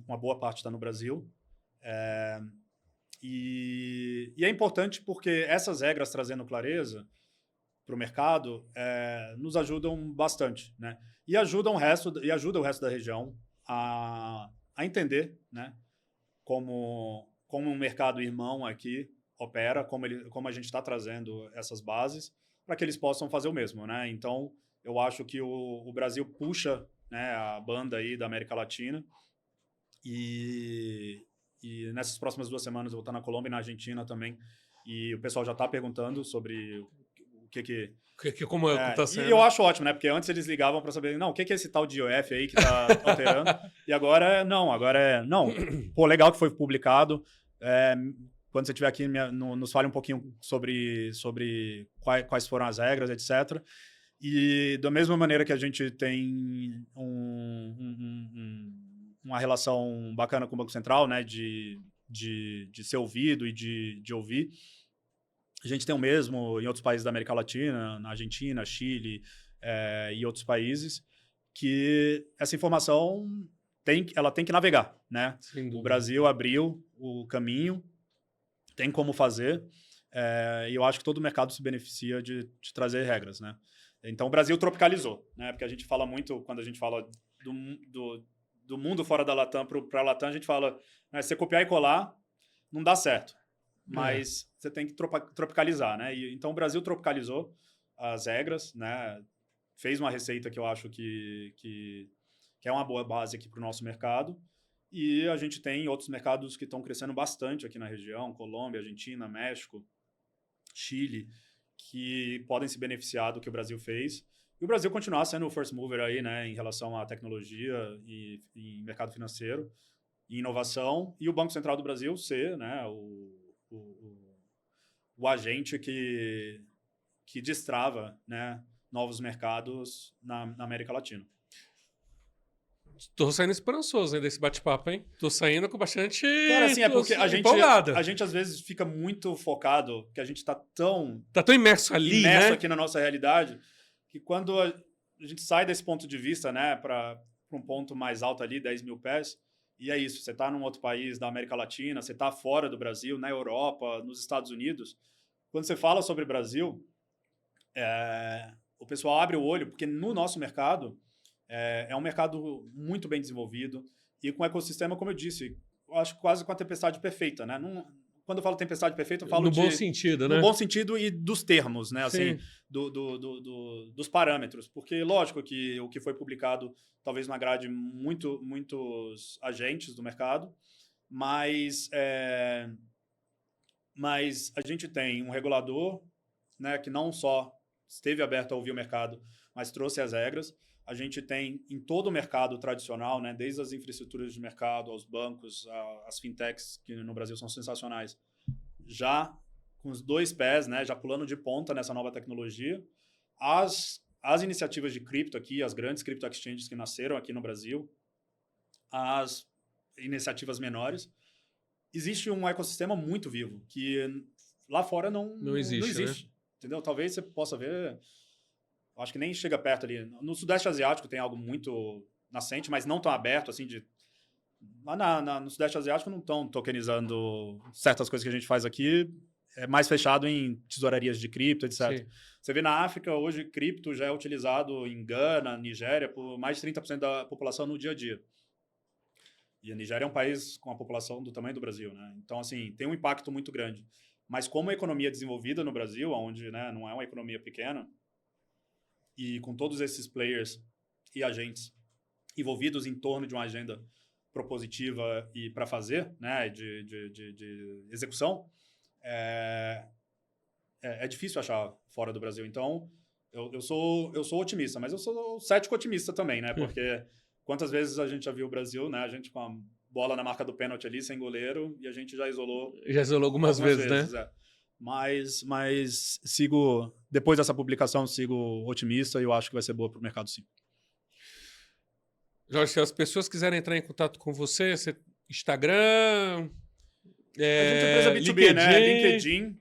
uma boa parte está no Brasil. E é importante porque essas regras, trazendo clareza para o mercado, nos ajudam bastante, né? E ajuda o resto da região a entender, né, como um mercado irmão aqui opera, como a gente está trazendo essas bases para que eles possam fazer o mesmo, né? Então, eu acho que o Brasil puxa, né, a banda aí da América Latina. E nessas próximas 2 semanas eu vou estar na Colômbia e na Argentina também. E o pessoal já está perguntando sobre o que Como tá e sendo? eu acho ótimo, né? Porque antes eles ligavam para saber, não, o que é esse tal de IOF aí que tá alterando? E agora não. Pô, legal que foi publicado. Quando você estiver aqui, nos fale um pouquinho sobre quais foram as regras, etc. E da mesma maneira que a gente tem uma relação bacana com o Banco Central, né? De ser ouvido e de ouvir. A gente tem o mesmo em outros países da América Latina, na Argentina, Chile e outros países, que essa informação ela tem que navegar, né? O Brasil abriu o caminho, tem como fazer, e eu acho que todo o mercado se beneficia de trazer regras, né? Então o Brasil tropicalizou, né? Porque a gente fala muito, quando a gente fala do mundo fora da Latam para a Latam, a gente fala, né, se você copiar e colar, não dá certo. Mas você tem que tropicalizar, né? Então o Brasil tropicalizou as regras, né? Fez uma receita que eu acho que é uma boa base aqui para o nosso mercado. E a gente tem outros mercados que estão crescendo bastante aqui na região, Colômbia, Argentina, México, Chile, que podem se beneficiar do que o Brasil fez. E o Brasil continuar sendo o first mover aí, né, em relação à tecnologia e mercado financeiro e inovação. E o Banco Central do Brasil ser, né, o agente que destrava, né, novos mercados na América Latina. Tô saindo esperançoso, hein, desse bate-papo, hein? Tô saindo com bastante... Cara, assim, é porque a empolgada. gente às vezes fica muito focado, que a gente tá tão imerso ali, imerso né? aqui na nossa realidade, que quando a gente sai desse ponto de vista, né, para um ponto mais alto ali, 10 mil pés, e é isso, você está num outro país da América Latina, você está fora do Brasil, na Europa, nos Estados Unidos. Quando você fala sobre o Brasil, o pessoal abre o olho, porque no nosso mercado é um mercado muito bem desenvolvido e com um ecossistema, como eu disse, eu acho quase com a tempestade perfeita, né? Quando eu falo tempestade perfeita, eu falo no bom sentido, né? No bom sentido e dos termos, né? Sim. Assim, dos parâmetros. Porque, lógico, que o que foi publicado talvez não agrade muitos agentes do mercado, mas a gente tem um regulador, né, que não só esteve aberto a ouvir o mercado, mas trouxe as regras. A gente tem em todo o mercado tradicional, né, desde as infraestruturas de mercado, aos bancos, as fintechs, que no Brasil são sensacionais, já com os 2 pés, né, já pulando de ponta nessa nova tecnologia. As iniciativas de cripto aqui, as grandes cripto exchanges que nasceram aqui no Brasil, as iniciativas menores, existe um ecossistema muito vivo, que lá fora não existe. Né? Entendeu? Talvez você possa ver, acho que nem chega perto ali. No Sudeste Asiático tem algo muito nascente, mas não tão aberto, assim, lá no Sudeste Asiático não estão tokenizando certas coisas que a gente faz aqui, é mais fechado em tesourarias de cripto, etc. Sim. Você vê na África, hoje, cripto já é utilizado em Gana, Nigéria, por mais de 30% da população no dia a dia. E a Nigéria é um país com a população do tamanho do Brasil, né? Então, assim, tem um impacto muito grande. Mas como a economia desenvolvida no Brasil, onde, né, não é uma economia pequena, e com todos esses players e agentes envolvidos em torno de uma agenda propositiva e para fazer, né, de execução, é difícil achar fora do Brasil. Então, eu sou otimista, mas eu sou cético otimista também, né? Porque quantas vezes a gente já viu o Brasil, né? A gente com a bola na marca do pênalti ali, sem goleiro, e a gente já isolou. Já isolou algumas vezes, né? Mas sigo, depois dessa publicação, sigo otimista e eu acho que vai ser boa para o mercado, sim. Jorge, se as pessoas quiserem entrar em contato com você, Instagram... A gente é empresa B2B, LinkedIn. né? LinkedIn.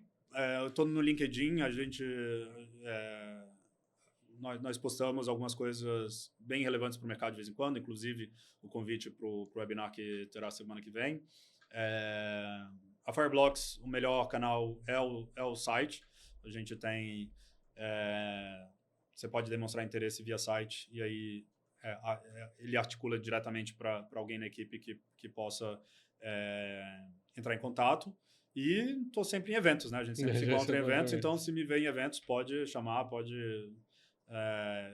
Eu estou no LinkedIn, a gente... Nós postamos algumas coisas bem relevantes para o mercado de vez em quando, inclusive o convite para o webinar que terá semana que vem. A Fireblocks, o melhor canal é o site. A gente tem... você pode demonstrar interesse via site e aí ele articula diretamente para alguém na equipe que possa entrar em contato. E estou sempre em eventos, né? A gente sempre se encontra em eventos, então se me vê em eventos, pode chamar, pode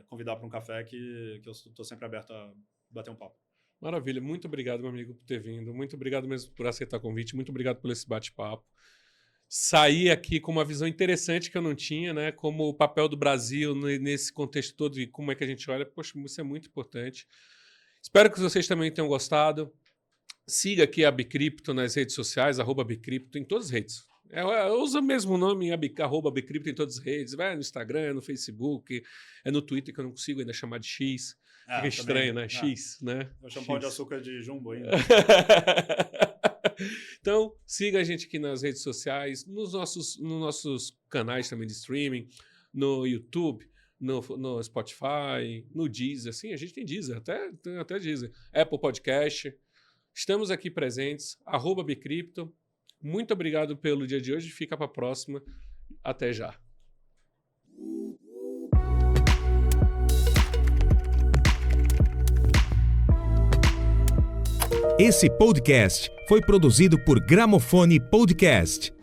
convidar para um café que eu estou sempre aberto a bater um papo. Maravilha. Muito obrigado, meu amigo, por ter vindo. Muito obrigado mesmo por aceitar o convite. Muito obrigado por esse bate-papo. Saí aqui com uma visão interessante que eu não tinha, né? Como o papel do Brasil nesse contexto todo e como é que a gente olha. Poxa, isso é muito importante. Espero que vocês também tenham gostado. Siga aqui a Bicrypto nas redes sociais, @Bicrypto, em todas as redes. Usa o mesmo nome, @Bicrypto em todas as redes. Vai no Instagram, no Facebook, no Twitter, que eu não consigo ainda chamar de X. Fica estranho, né? X, né? Eu chamo pão de açúcar de jumbo ainda. Então, siga a gente aqui nas redes sociais, nos nossos canais também de streaming, no YouTube, no Spotify, no Deezer. Sim, a gente tem Deezer, até Deezer. Apple Podcast. Estamos aqui presentes, @Bicrypto. Muito obrigado pelo dia de hoje. Fica para a próxima. Até já. Esse podcast foi produzido por Gramofone Podcast.